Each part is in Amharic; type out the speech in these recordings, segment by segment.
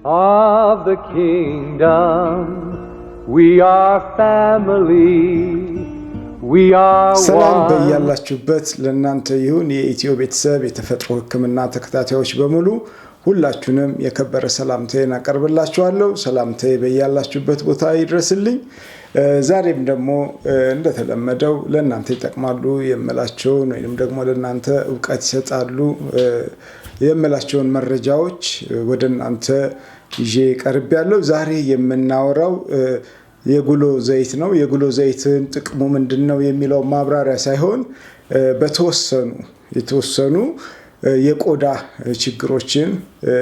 of the kingdom. We are family. We are ሰላም one. በያላችሁበት ለእናንተ ይሁን። የኢትዮ ቤተሰብ የተፈጥሮ ሕክምና ተከታታዮች በሙሉ ሁላችሁንም የከበረ ሰላምታዬን አቀርብላችኋለሁ። ሰላምታዬ በያላችሁበት ቦታ ይድረስልኝ። ዛሬም ደግሞ እንደተለመደው ለእናንተ ይጠቅማሉ የምላቸውን ወይንም ደግሞ ለእናንተ ዕውቀት ይሰጣሉ የምላቸውን መረጃዎች ወደ እናንተ ይዤ ቀርቤያለሁ። ዛሬ የምናወራው የጉሎ ዘይት ነው። የጉሎ ዘይትን ጥቅሙ ምንድነው የሚለው ማብራሪያ ሳይሆን የተወሰኑ የቆዳ ችግሮችን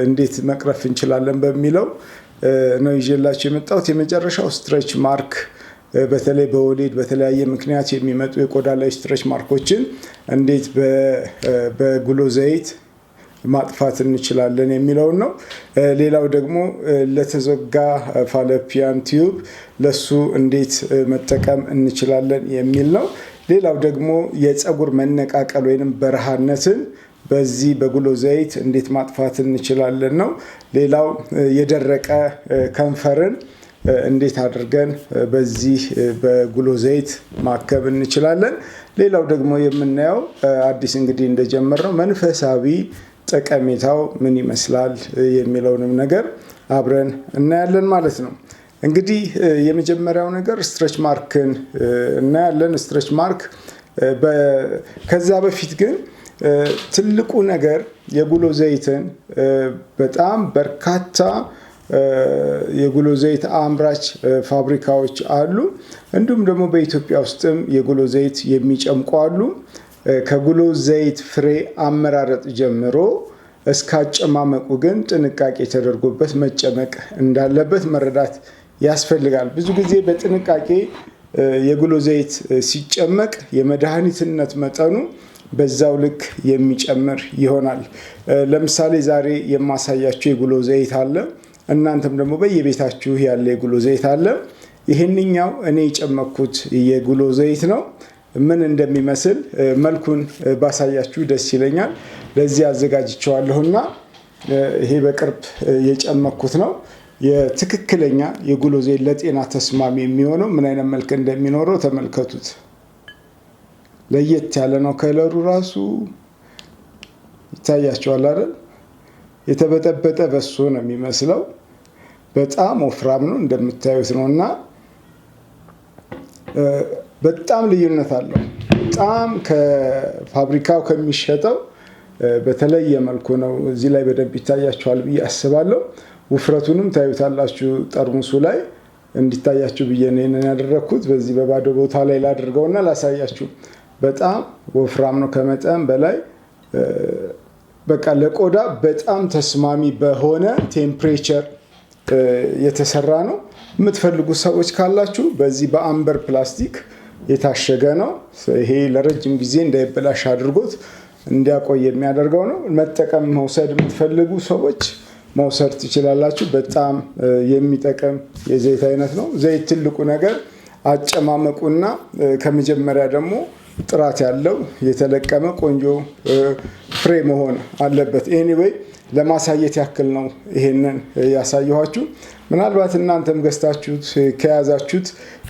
እንዴት መቅረፍ እንችላለን በሚለው ነው ይዤላችሁ የመጣሁት። የመጨረሻው ስትሬች ማርክ፣ በተለይ በወሊድ በተለያየ ምክንያት የሚመጡ የቆዳ ላይ ስትሬች ማርኮችን እንዴት በጉሎ ዘይት ማጥፋት እንችላለን የሚለው ነው። ሌላው ደግሞ ለተዘጋ ፋሎፒያን ቲዩብ ለሱ እንዴት መጠቀም እንችላለን የሚል ነው። ሌላው ደግሞ የፀጉር መነቃቀል ወይንም በረሃነትን በዚህ በጉሎ ዘይት እንዴት ማጥፋት እንችላለን ነው። ሌላው የደረቀ ከንፈርን እንዴት አድርገን በዚህ በጉሎ ዘይት ማከም እንችላለን። ሌላው ደግሞ የምናየው አዲስ እንግዲህ እንደጀመርነው መንፈሳዊ ጠቀሜታው ምን ይመስላል የሚለውንም ነገር አብረን እናያለን ማለት ነው። እንግዲህ የመጀመሪያው ነገር ስትሬች ማርክን እናያለን። ስትሬች ማርክ ከዛ በፊት ግን ትልቁ ነገር የጉሎ ዘይትን በጣም በርካታ የጉሎ ዘይት አምራች ፋብሪካዎች አሉ። እንዲሁም ደግሞ በኢትዮጵያ ውስጥም የጉሎ ዘይት የሚጨምቁ አሉ። ከጉሎ ዘይት ፍሬ አመራረጥ ጀምሮ እስከ አጨማመቁ ግን ጥንቃቄ ተደርጎበት መጨመቅ እንዳለበት መረዳት ያስፈልጋል። ብዙ ጊዜ በጥንቃቄ የጉሎ ዘይት ሲጨመቅ የመድኃኒትነት መጠኑ በዛው ልክ የሚጨምር ይሆናል። ለምሳሌ ዛሬ የማሳያችሁ የጉሎ ዘይት አለ። እናንተም ደግሞ በየቤታችሁ ያለ የጉሎ ዘይት አለ። ይህንኛው እኔ የጨመቅኩት የጉሎ ዘይት ነው። ምን እንደሚመስል መልኩን ባሳያችሁ ደስ ይለኛል። ለዚህ አዘጋጅቼዋለሁና ይሄ በቅርብ የጨመቅኩት ነው። የትክክለኛ የጉሎ ዘይት ለጤና ተስማሚ የሚሆነው ምን አይነት መልክ እንደሚኖረው ተመልከቱት። ለየት ያለ ነው። ከለሩ ራሱ ይታያቸዋል አይደል? የተበጠበጠ በሶ ነው የሚመስለው። በጣም ወፍራም ነው እንደምታዩት ነውና በጣም ልዩነት አለው። በጣም ከፋብሪካው ከሚሸጠው በተለየ መልኩ ነው። እዚህ ላይ በደንብ ይታያቸዋል ብዬ አስባለሁ። ውፍረቱንም ታዩታላችሁ ጠርሙሱ ላይ እንዲታያችሁ ብዬ ነው ያደረኩት። በዚህ በባዶ ቦታ ላይ ላድርገውና ላሳያችሁ። በጣም ወፍራም ነው ከመጠን በላይ። በቃ ለቆዳ በጣም ተስማሚ በሆነ ቴምፕሬቸር የተሰራ ነው። የምትፈልጉ ሰዎች ካላችሁ በዚህ በአምበር ፕላስቲክ የታሸገ ነው። ይሄ ለረጅም ጊዜ እንዳይበላሽ አድርጎት እንዲያቆይ የሚያደርገው ነው። መጠቀም መውሰድ የምትፈልጉ ሰዎች መውሰድ ትችላላችሁ። በጣም የሚጠቅም የዘይት አይነት ነው። ዘይት ትልቁ ነገር አጨማመቁና ከመጀመሪያ ደግሞ ጥራት ያለው የተለቀመ ቆንጆ ፍሬ መሆን አለበት። ኤኒዌይ ለማሳየት ያክል ነው ይሄንን ያሳየኋችሁ። ምናልባት እናንተም ገዝታችሁት ከያዛችሁት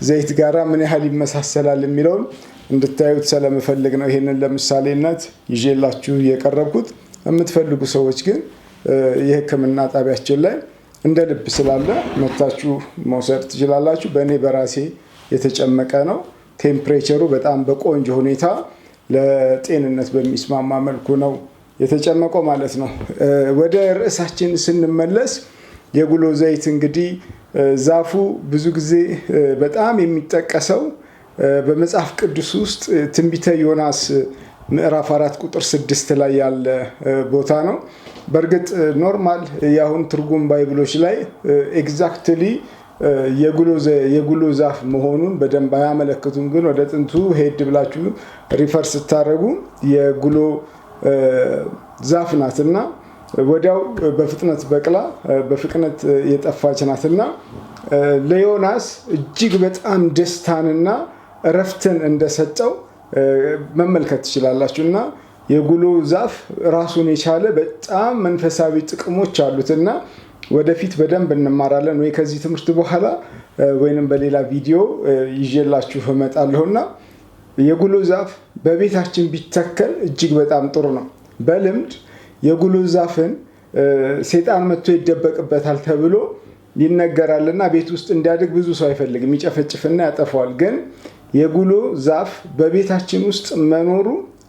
ዘይት ጋራ ምን ያህል ይመሳሰላል የሚለውን እንድታዩት ስለምፈልግ ነው ይሄንን ለምሳሌነት ይዤላችሁ የቀረብኩት። የምትፈልጉ ሰዎች ግን የሕክምና ጣቢያችን ላይ እንደ ልብ ስላለ መታችሁ መውሰድ ትችላላችሁ። በእኔ በራሴ የተጨመቀ ነው። ቴምፕሬቸሩ በጣም በቆንጆ ሁኔታ ለጤንነት በሚስማማ መልኩ ነው የተጨመቀው ማለት ነው። ወደ ርዕሳችን ስንመለስ የጉሎ ዘይት እንግዲህ ዛፉ ብዙ ጊዜ በጣም የሚጠቀሰው በመጽሐፍ ቅዱስ ውስጥ ትንቢተ ዮናስ ምዕራፍ 4 ቁጥር 6 ላይ ያለ ቦታ ነው። በእርግጥ ኖርማል የአሁን ትርጉም ባይብሎች ላይ ኤግዛክትሊ የጉሎ ዛፍ መሆኑን በደንብ አያመለክቱም። ግን ወደ ጥንቱ ሄድ ብላችሁ ሪፈር ስታደርጉ የጉሎ ዛፍ ናትና ወዲያው በፍጥነት በቅላ በፍጥነት የጠፋች ናትና ለዮናስ እጅግ በጣም ደስታንና እረፍትን እንደሰጠው መመልከት ትችላላችሁና የጉሎ ዛፍ ራሱን የቻለ በጣም መንፈሳዊ ጥቅሞች አሉትና ወደፊት በደንብ እንማራለን ወይ ከዚህ ትምህርት በኋላ ወይንም በሌላ ቪዲዮ ይዤላችሁ እመጣለሁና የጉሎ ዛፍ በቤታችን ቢተከል እጅግ በጣም ጥሩ ነው። በልምድ የጉሎ ዛፍን ሰይጣን መጥቶ ይደበቅበታል ተብሎ ይነገራልና ቤት ውስጥ እንዲያድግ ብዙ ሰው አይፈልግም፣ ይጨፈጭፍና ያጠፋዋል። ግን የጉሎ ዛፍ በቤታችን ውስጥ መኖሩ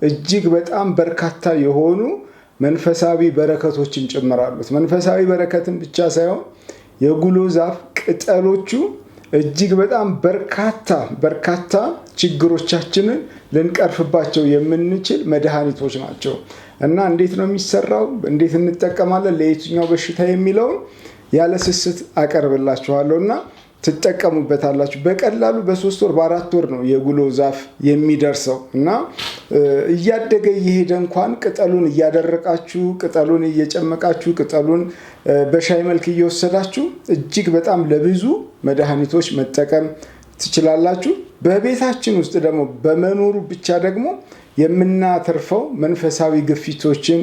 እጅግ በጣም በርካታ የሆኑ መንፈሳዊ በረከቶችን ጭምራሉት። መንፈሳዊ በረከትን ብቻ ሳይሆን የጉሎ ዛፍ ቅጠሎቹ እጅግ በጣም በርካታ ችግሮቻችንን ልንቀርፍባቸው የምንችል መድኃኒቶች ናቸው እና እንዴት ነው የሚሰራው፣ እንዴት እንጠቀማለን፣ ለየትኛው በሽታ የሚለውን ያለ ስስት አቀርብላችኋለሁ እና ትጠቀሙበታላችሁ። በቀላሉ በ3 ወር በ4 ወር ነው የጉሎ ዛፍ የሚደርሰው እና እያደገ እየሄደ እንኳን ቅጠሉን እያደረቃችሁ ቅጠሉን እየጨመቃችሁ ቅጠሉን በሻይ መልክ እየወሰዳችሁ እጅግ በጣም ለብዙ መድኃኒቶች መጠቀም ትችላላችሁ። በቤታችን ውስጥ ደግሞ በመኖሩ ብቻ ደግሞ የምናተርፈው መንፈሳዊ ግፊቶችን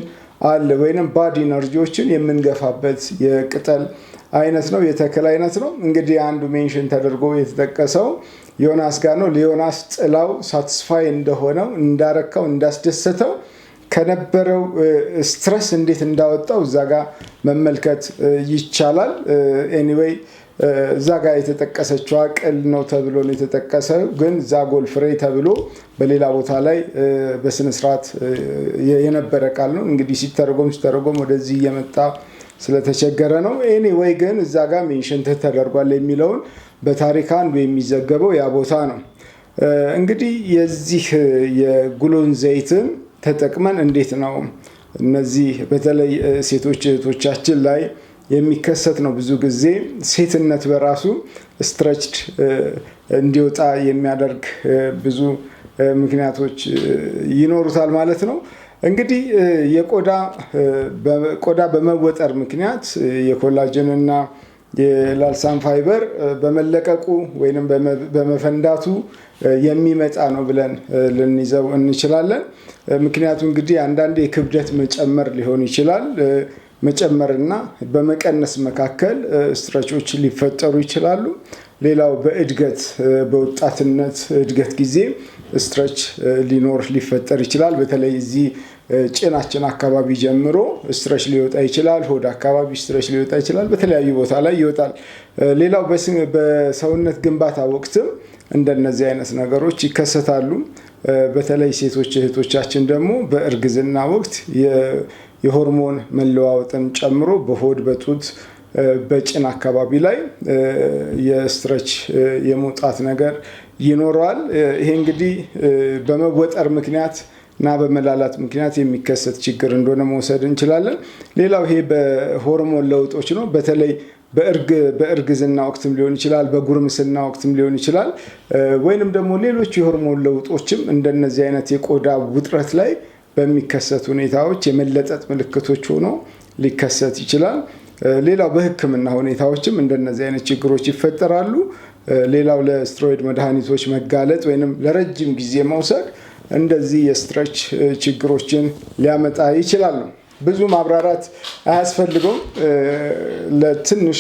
አለ ወይንም ባድ ኢነርጂዎችን የምንገፋበት የቅጠል አይነት ነው፣ የተክል አይነት ነው። እንግዲህ አንዱ ሜንሽን ተደርጎ የተጠቀሰው ዮናስ ጋር ነው። ለዮናስ ጥላው ሳቲስፋይ እንደሆነው እንዳረካው እንዳስደሰተው ከነበረው ስትረስ እንዴት እንዳወጣው እዛ ጋር መመልከት ይቻላል። ኤኒዌይ እዛ ጋር የተጠቀሰችዋ ቅል ነው ተብሎ ነው የተጠቀሰው፣ ግን ዛጎል ፍሬ ተብሎ በሌላ ቦታ ላይ በስነስርዓት የነበረ ቃል ነው። እንግዲህ ሲተረጎም ወደዚህ እየመጣ ስለተቸገረ ነው። ኤኒዌይ ግን እዛ ጋር ሜንሽን ተደርጓል የሚለውን በታሪክ አንዱ የሚዘገበው ያ ቦታ ነው። እንግዲህ የዚህ የጉሎን ዘይትን ተጠቅመን እንዴት ነው እነዚህ በተለይ ሴቶች እህቶቻችን ላይ የሚከሰት ነው። ብዙ ጊዜ ሴትነት በራሱ ስትረችድ እንዲወጣ የሚያደርግ ብዙ ምክንያቶች ይኖሩታል ማለት ነው። እንግዲህ የቆዳ በመወጠር ምክንያት የኮላጅን እና የላልሳን ፋይበር በመለቀቁ ወይንም በመፈንዳቱ የሚመጣ ነው ብለን ልንይዘው እንችላለን። ምክንያቱ እንግዲህ አንዳንድ የክብደት መጨመር ሊሆን ይችላል። መጨመርና በመቀነስ መካከል ስትረቾች ሊፈጠሩ ይችላሉ። ሌላው በወጣትነት እድገት ጊዜ ስትረች ሊፈጠር ይችላል። በተለይ እዚህ ጭናችን አካባቢ ጀምሮ ስትረች ሊወጣ ይችላል። ሆድ አካባቢ ስትረች ሊወጣ ይችላል። በተለያዩ ቦታ ላይ ይወጣል። ሌላው በሰውነት ግንባታ ወቅትም እንደነዚህ አይነት ነገሮች ይከሰታሉ። በተለይ ሴቶች እህቶቻችን ደግሞ በእርግዝና ወቅት የሆርሞን መለዋወጥን ጨምሮ በሆድ በጡት በጭን አካባቢ ላይ የስትረች የመውጣት ነገር ይኖረዋል። ይሄ እንግዲህ በመወጠር ምክንያት እና በመላላት ምክንያት የሚከሰት ችግር እንደሆነ መውሰድ እንችላለን። ሌላው ይሄ በሆርሞን ለውጦች ነው። በተለይ በእርግዝና ወቅትም ሊሆን ይችላል፣ በጉርምስና ወቅትም ሊሆን ይችላል። ወይንም ደግሞ ሌሎች የሆርሞን ለውጦችም እንደነዚህ አይነት የቆዳ ውጥረት ላይ በሚከሰት ሁኔታዎች የመለጠጥ ምልክቶች ሆኖ ሊከሰት ይችላል። ሌላው በሕክምና ሁኔታዎችም እንደነዚህ አይነት ችግሮች ይፈጠራሉ። ሌላው ለስትሮይድ መድኃኒቶች መጋለጥ ወይንም ለረጅም ጊዜ መውሰድ እንደዚህ የስትረች ችግሮችን ሊያመጣ ይችላል። ብዙ ማብራራት አያስፈልገውም። ለትንሽ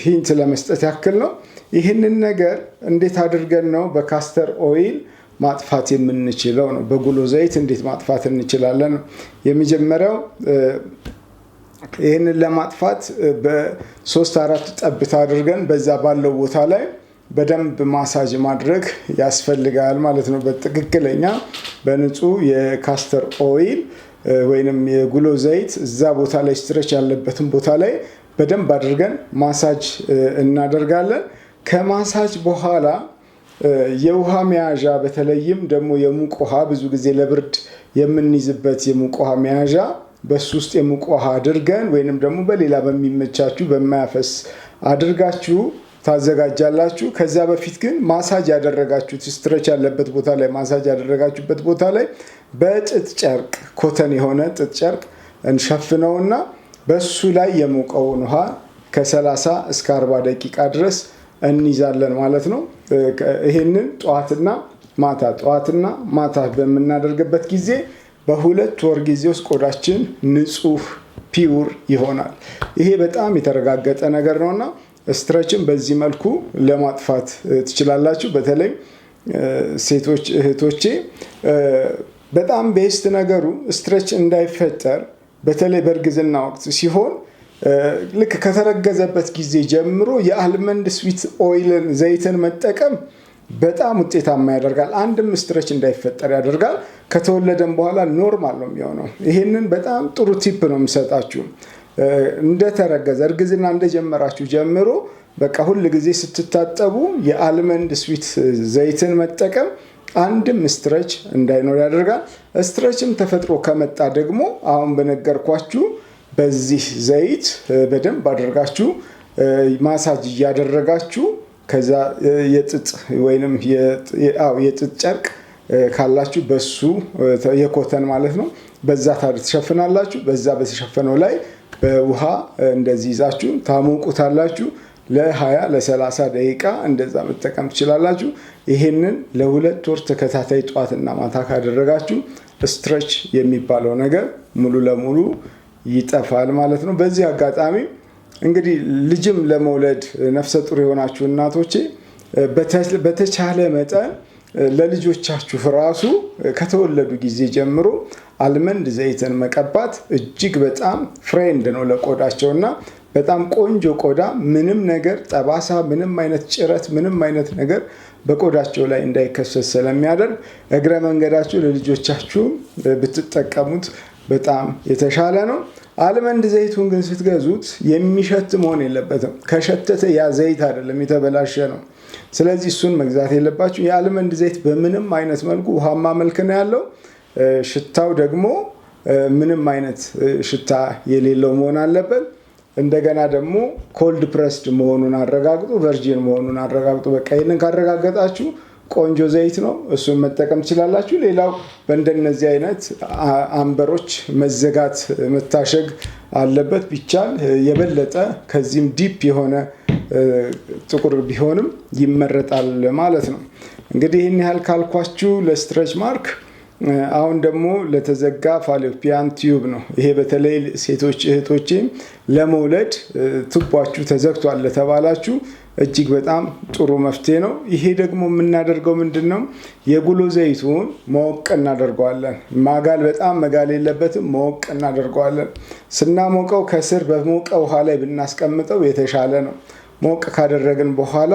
ሂንት ለመስጠት ያክል ነው። ይህንን ነገር እንዴት አድርገን ነው በካስተር ኦይል ማጥፋት የምንችለው ነው። በጉሎ ዘይት እንዴት ማጥፋት እንችላለን? የመጀመሪያው ይህንን ለማጥፋት በ3-4 ጠብታ አድርገን በዛ ባለው ቦታ ላይ በደንብ ማሳጅ ማድረግ ያስፈልጋል ማለት ነው። በትክክለኛ በንጹህ የካስተር ኦይል ወይንም የጉሎ ዘይት እዛ ቦታ ላይ ስትረች ያለበትን ቦታ ላይ በደንብ አድርገን ማሳጅ እናደርጋለን። ከማሳጅ በኋላ የውሃ መያዣ በተለይም ደግሞ የሙቅ ውሃ ብዙ ጊዜ ለብርድ የምንይዝበት የሙቅ ውሃ መያዣ በሱ ውስጥ የሙቅ ውሃ አድርገን ወይንም ደግሞ በሌላ በሚመቻችሁ በማያፈስ አድርጋችሁ ታዘጋጃላችሁ። ከዛ በፊት ግን ማሳጅ ያደረጋችሁት ስትረች ያለበት ቦታ ላይ ማሳጅ ያደረጋችሁበት ቦታ ላይ በጥጥ ጨርቅ ኮተን የሆነ ጥጥ ጨርቅ እንሸፍነውና በሱ ላይ የሞቀውን ውሃ ከ30 እስከ 40 ደቂቃ ድረስ እንይዛለን ማለት ነው። ይሄንን ጠዋትና ማታ በምናደርግበት ጊዜ በ2 ወር ጊዜ ውስጥ ቆዳችን ንጹህ ፒውር ይሆናል። ይሄ በጣም የተረጋገጠ ነገር ነውና ስትረችን በዚህ መልኩ ለማጥፋት ትችላላችሁ። በተለይ ሴቶች እህቶቼ በጣም ቤስት ነገሩ ስትረች እንዳይፈጠር በተለይ በእርግዝና ወቅት ሲሆን ልክ ከተረገዘበት ጊዜ ጀምሮ የአልመንድ ስዊት ኦይልን ዘይትን መጠቀም በጣም ውጤታማ ያደርጋል። አንድም ስትረች እንዳይፈጠር ያደርጋል። ከተወለደም በኋላ ኖርማል ነው የሚሆነው። ይሄንን በጣም ጥሩ ቲፕ ነው የምሰጣችሁ። እንደተረገዘ እርግዝና እንደጀመራችሁ ጀምሮ በቃ ሁል ጊዜ ስትታጠቡ የአልመንድ ስዊት ዘይትን መጠቀም አንድም ስትረች እንዳይኖር ያደርጋል። ስትረችም ተፈጥሮ ከመጣ ደግሞ አሁን በነገርኳችሁ በዚህ ዘይት በደንብ አድርጋችሁ ማሳጅ እያደረጋችሁ ከዛ የጥጥ ወይንም የጥጥ ጨርቅ ካላችሁ በሱ የኮተን ማለት ነው በዛ ትሸፍናላችሁ። በዛ በተሸፈነው ላይ በውሃ እንደዚህ ይዛችሁ ታሞቁታላችሁ። ለ20 ለ30 ደቂቃ እንደዛ መጠቀም ትችላላችሁ። ይሄንን ለ2 ወር ተከታታይ ጧትና ማታ ካደረጋችሁ ስትረች የሚባለው ነገር ሙሉ ለሙሉ ይጠፋል ማለት ነው። በዚህ አጋጣሚ እንግዲህ ልጅም ለመውለድ ነፍሰ ጡር የሆናችሁ እናቶቼ በተቻለ መጠን ለልጆቻችሁ ራሱ ከተወለዱ ጊዜ ጀምሮ አልመንድ ዘይትን መቀባት እጅግ በጣም ፍሬንድ ነው ለቆዳቸውና በጣም ቆንጆ ቆዳ ምንም ነገር ጠባሳ፣ ምንም አይነት ጭረት፣ ምንም አይነት ነገር በቆዳቸው ላይ እንዳይከሰት ስለሚያደርግ እግረ መንገዳችሁ ለልጆቻችሁ ብትጠቀሙት በጣም የተሻለ ነው። አልመንድ ዘይቱን ግን ስትገዙት የሚሸት መሆን የለበትም። ከሸተተ ያ ዘይት አይደለም፣ የተበላሸ ነው። ስለዚህ እሱን መግዛት የለባችሁ። የአልመንድ ዘይት በምንም አይነት መልኩ ውሃማ መልክ ነው ያለው። ሽታው ደግሞ ምንም አይነት ሽታ የሌለው መሆን አለበት። እንደገና ደግሞ ኮልድ ፕረስድ መሆኑን አረጋግጡ፣ ቨርጂን መሆኑን አረጋግጡ። በቃ ይህንን ካረጋገጣችሁ ቆንጆ ዘይት ነው፣ እሱን መጠቀም ትችላላችሁ። ሌላው በእንደነዚህ አይነት አምበሮች መዘጋት መታሸግ አለበት። ቢቻል የበለጠ ከዚህም ዲፕ የሆነ ጥቁር ቢሆንም ይመረጣል ማለት ነው። እንግዲህ ይህን ያህል ካልኳችሁ ለስትሬች ማርክ። አሁን ደግሞ ለተዘጋ ፋሎፒያን ቲዩብ ነው። ይሄ በተለይ ሴቶች እህቶቼ ለመውለድ ቱቧችሁ ተዘግቷል ለተባላችሁ እጅግ በጣም ጥሩ መፍትሄ ነው። ይሄ ደግሞ የምናደርገው ምንድነው? የጉሎ ዘይቱን ሞቅ እናደርገዋለን። ማጋል በጣም መጋል የለበትም። ሞቅ እናደርገዋለን። ስናሞቀው ከስር በሞቀ ውሃ ላይ ብናስቀምጠው የተሻለ ነው። ሞቅ ካደረግን በኋላ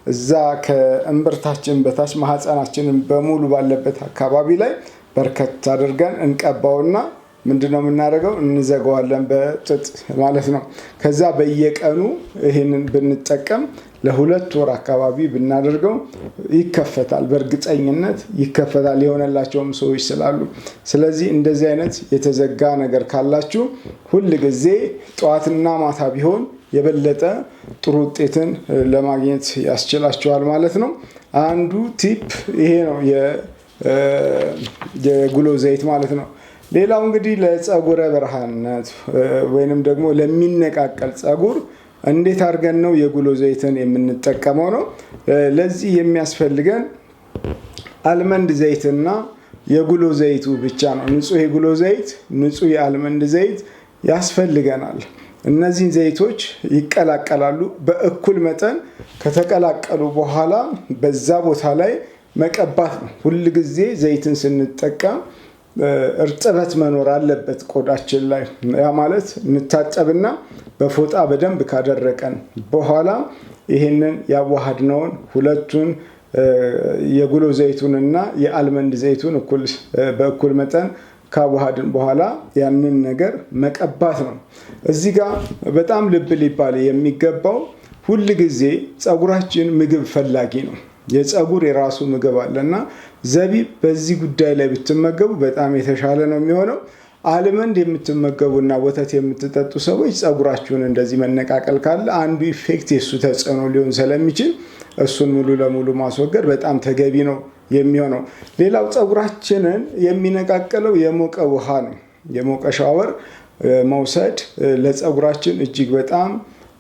እዛ ከእምብርታችን በታች ማህፀናችንን በሙሉ ባለበት አካባቢ ላይ በርከት አድርገን እንቀባውና ምንድነው የምናደርገው? እንዘጋዋለን በጥጥ ማለት ነው። ከዛ በየቀኑ ይሄንን ብንጠቀም ለ2 ወር አካባቢ ብናደርገው ይከፈታል። በእርግጠኝነት ይከፈታል፣ የሆነላቸውም ሰዎች ስላሉ። ስለዚህ እንደዚህ አይነት የተዘጋ ነገር ካላችሁ ሁል ጊዜ ጠዋትና ማታ ቢሆን የበለጠ ጥሩ ውጤትን ለማግኘት ያስችላችኋል ማለት ነው። አንዱ ቲፕ ይሄ ነው፣ የጉሎ ዘይት ማለት ነው። ሌላው እንግዲህ ለፀጉረ በረሃነት ወይንም ደግሞ ለሚነቃቀል ፀጉር እንዴት አድርገን ነው የጉሎ ዘይትን የምንጠቀመው ነው። ለዚህ የሚያስፈልገን አልመንድ ዘይትና የጉሎ ዘይቱ ብቻ ነው። ንጹህ የጉሎ ዘይት፣ ንጹህ የአልመንድ ዘይት ያስፈልገናል። እነዚህን ዘይቶች ይቀላቀላሉ። በእኩል መጠን ከተቀላቀሉ በኋላ በዛ ቦታ ላይ መቀባት ነው። ሁል ጊዜ ዘይትን ስንጠቀም እርጥበት መኖር አለበት ቆዳችን ላይ። ያ ማለት እንታጠብና በፎጣ በደንብ ካደረቀን በኋላ ይሄንን ያዋሃድነውን ሁለቱን የጉሎ ዘይቱንና የአልመንድ ዘይቱን በእኩል መጠን ካዋሃድን በኋላ ያንን ነገር መቀባት ነው። እዚህ ጋር በጣም ልብ ሊባል የሚገባው ሁል ጊዜ ፀጉራችን ምግብ ፈላጊ ነው። የፀጉር የራሱ ምግብ አለና ዘቢብ በዚህ ጉዳይ ላይ ብትመገቡ በጣም የተሻለ ነው የሚሆነው። አልመንድ የምትመገቡና ወተት የምትጠጡ ሰዎች ፀጉራችሁን እንደዚህ መነቃቀል ካለ አንዱ ኢፌክት የሱ ተጽዕኖ ሊሆን ስለሚችል እሱን ሙሉ ለሙሉ ማስወገድ በጣም ተገቢ ነው የሚሆነው። ሌላው ፀጉራችንን የሚነቃቀለው የሞቀ ውሃ ነው። የሞቀ ሻወር መውሰድ ለፀጉራችን እጅግ በጣም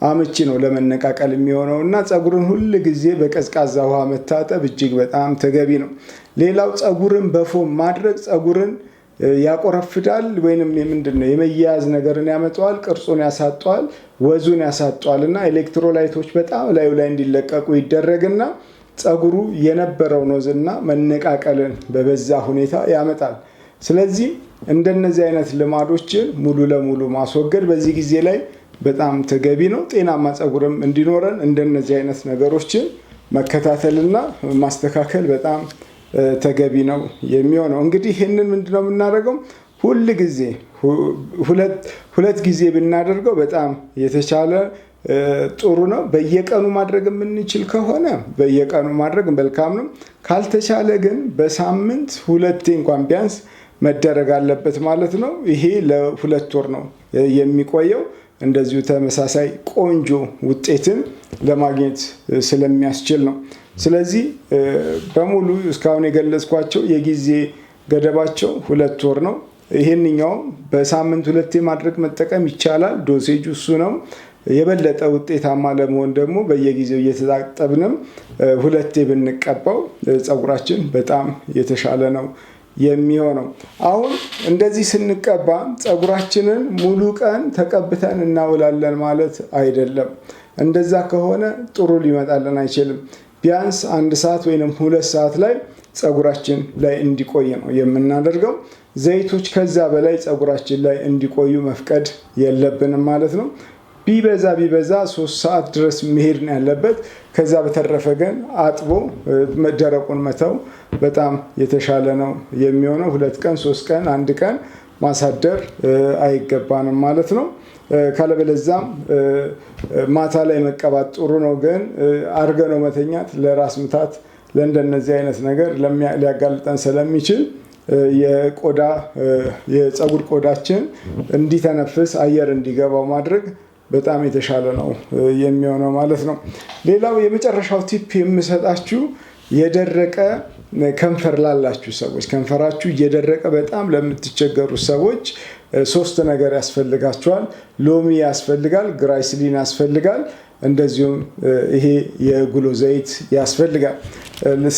አመቺ ነው ለመነቃቀል የሚሆነው እና ፀጉርን ሁል ጊዜ በቀዝቃዛ ውሃ መታጠብ እጅግ በጣም ተገቢ ነው። ሌላው ፀጉርን በፎም ማድረግ ፀጉርን ያቆረፍዳል ወይንም ምንድነው የመያያዝ ነገርን ያመጣዋል፣ ቅርጹን ያሳጣዋል፣ ወዙን ያሳጣዋልና ኤሌክትሮላይቶች በጣም ላዩ ላይ እንዲለቀቁ ይደረግና ፀጉሩ የነበረው ኖዝና መነቃቀልን በበዛ ሁኔታ ያመጣል። ስለዚህ እንደነዚህ አይነት ልማዶችን ሙሉ ለሙሉ ማስወገድ በዚህ ጊዜ ላይ በጣም ተገቢ ነው። ጤናማ ፀጉርም እንዲኖረን እንደነዚህ አይነት ነገሮችን መከታተልና ማስተካከል በጣም ተገቢ ነው የሚሆነው። እንግዲህ ይህንን ምንድነው የምናደርገው? ሁለት ጊዜ ብናደርገው በጣም የተሻለ ጥሩ ነው። በየቀኑ ማድረግ የምንችል ከሆነ በየቀኑ ማድረግ መልካም ነው። ካልተቻለ ግን በሳምንት 2 እንኳን ቢያንስ መደረግ አለበት ማለት ነው። ይሄ ለ2 ወር ነው የሚቆየው። እንደዚሁ ተመሳሳይ ቆንጆ ውጤትን ለማግኘት ስለሚያስችል ነው። ስለዚህ በሙሉ እስካሁን የገለጽኳቸው የጊዜ ገደባቸው 2 ወር ነው። ይሄንኛው በሳምንት 2 ማድረግ መጠቀም ይቻላል። ዶሴጁ እሱ ነው። የበለጠ ውጤታማ ለመሆን ደግሞ በየጊዜው እየተጣጠብንም 2 ብንቀባው ፀጉራችን በጣም የተሻለ ነው የሚሆነው። አሁን እንደዚህ ስንቀባ ፀጉራችንን ሙሉ ቀን ተቀብተን እናውላለን ማለት አይደለም። እንደዛ ከሆነ ጥሩ ሊመጣልን አይችልም። ቢያንስ 1 ሰዓት ወይም 2 ሰዓት ላይ ፀጉራችን ላይ እንዲቆይ ነው የምናደርገው። ዘይቶች ከዛ በላይ ፀጉራችን ላይ እንዲቆዩ መፍቀድ የለብንም ማለት ነው። ቢበዛ 3 ሰዓት ድረስ መሄድ ነው ያለበት። ከዛ በተረፈ ግን አጥቦ መደረቁን መተው በጣም የተሻለ ነው የሚሆነው። 2 ቀን 3 ቀን 1 ቀን ማሳደር አይገባንም ማለት ነው። ካለበለዛም ማታ ላይ መቀባት ጥሩ ነው፣ ግን አርገነው መተኛት ለራስ ምታት ለእንደነዚህ አይነት ነገር ሊያጋልጠን ስለሚችል የፀጉር ቆዳችን እንዲተነፍስ አየር እንዲገባው ማድረግ በጣም የተሻለ ነው የሚሆነው ማለት ነው። ሌላው የመጨረሻው ቲፕ የምሰጣችሁ የደረቀ ከንፈር ላላችሁ ሰዎች፣ ከንፈራችሁ እየደረቀ በጣም ለምትቸገሩ ሰዎች 3 ነገር ያስፈልጋቸዋል። ሎሚ ያስፈልጋል፣ ግራይስሊን ያስፈልጋል፣ እንደዚሁም ይሄ የጉሎ ዘይት ያስፈልጋል።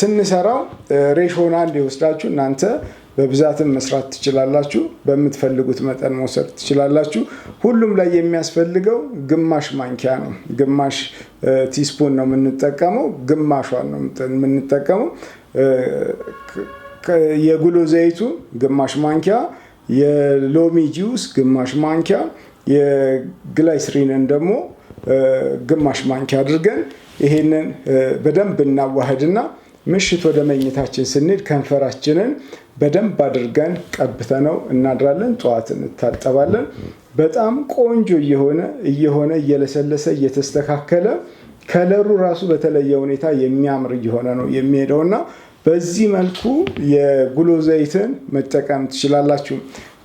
ስንሰራው ሬሾን 1 ይወስዳችሁ እናንተ በብዛትም መስራት ትችላላችሁ። በምትፈልጉት መጠን መውሰድ ትችላላችሁ። ሁሉም ላይ የሚያስፈልገው ግማሽ ማንኪያ ነው። ግማሽ ቲስፑን ነው የምንጠቀመው። ግማሿን ነው የምንጠቀመው። የጉሎ ዘይቱ ግማሽ ማንኪያ፣ የሎሚ ጁስ ግማሽ ማንኪያ፣ የግላይስሪንን ደግሞ ግማሽ ማንኪያ አድርገን ይሄንን በደንብ እናዋህድና ምሽት ወደ መኝታችን ስንሄድ ከንፈራችንን በደንብ አድርገን ቀብተነው እናድራለን። ጠዋት እንታጠባለን። በጣም ቆንጆ እየሆነ እየለሰለሰ እየተስተካከለ ከለሩ ራሱ በተለየ ሁኔታ የሚያምር እየሆነ ነው የሚሄደውና በዚህ መልኩ የጉሎ ዘይትን መጠቀም ትችላላችሁ።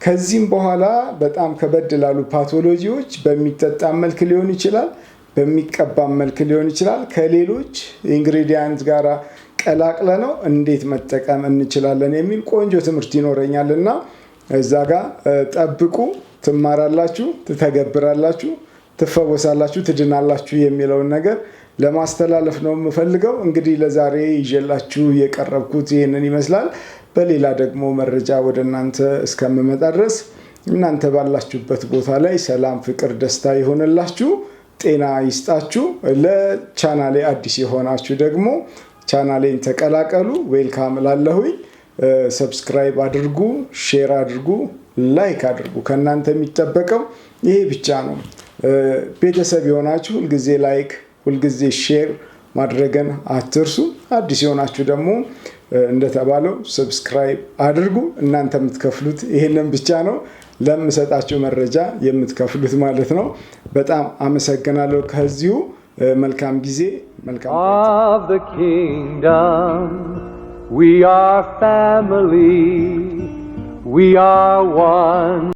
ከዚህም በኋላ በጣም ከበድ ላሉ ፓቶሎጂዎች በሚጠጣ መልክ ሊሆን ይችላል፣ በሚቀባ መልክ ሊሆን ይችላል። ከሌሎች ኢንግሪዲየንት ጋራ ቀላቅለ ነው እንዴት መጠቀም እንችላለን የሚል ቆንጆ ትምህርት ይኖረኛልና እዛ ጋር ጠብቁ። ትማራላችሁ፣ ትተገብራላችሁ፣ ትፈወሳላችሁ፣ ትድናላችሁ የሚለውን ነገር ለማስተላለፍ ነው የምፈልገው። እንግዲህ ለዛሬ ይዤላችሁ የቀረብኩት ይህንን ይመስላል። በሌላ ደግሞ መረጃ ወደ እናንተ እስከምመጣ ድረስ እናንተ ባላችሁበት ቦታ ላይ ሰላም፣ ፍቅር፣ ደስታ ይሆንላችሁ፣ ጤና ይስጣችሁ። ለቻናሌ አዲስ የሆናችሁ ደግሞ ቻናሌን ተቀላቀሉ። ዌልካም ላለሁኝ። ሰብስክራይብ አድርጉ፣ ሼር አድርጉ፣ ላይክ አድርጉ። ከእናንተ የሚጠበቀው ይሄ ብቻ ነው። ቤተሰብ የሆናችሁ ሁልጊዜ ላይክ፣ ሁልጊዜ ሼር ማድረግን አትርሱ። አዲስ የሆናችሁ ደግሞ እንደተባለው ሰብስክራይብ አድርጉ። እናንተ የምትከፍሉት ይሄንን ብቻ ነው፣ ለምሰጣችሁ መረጃ የምትከፍሉት ማለት ነው። በጣም አመሰግናለሁ። ከዚሁ መልካም ጊዜ፣ መልካም of the kingdom. We are family. We are one.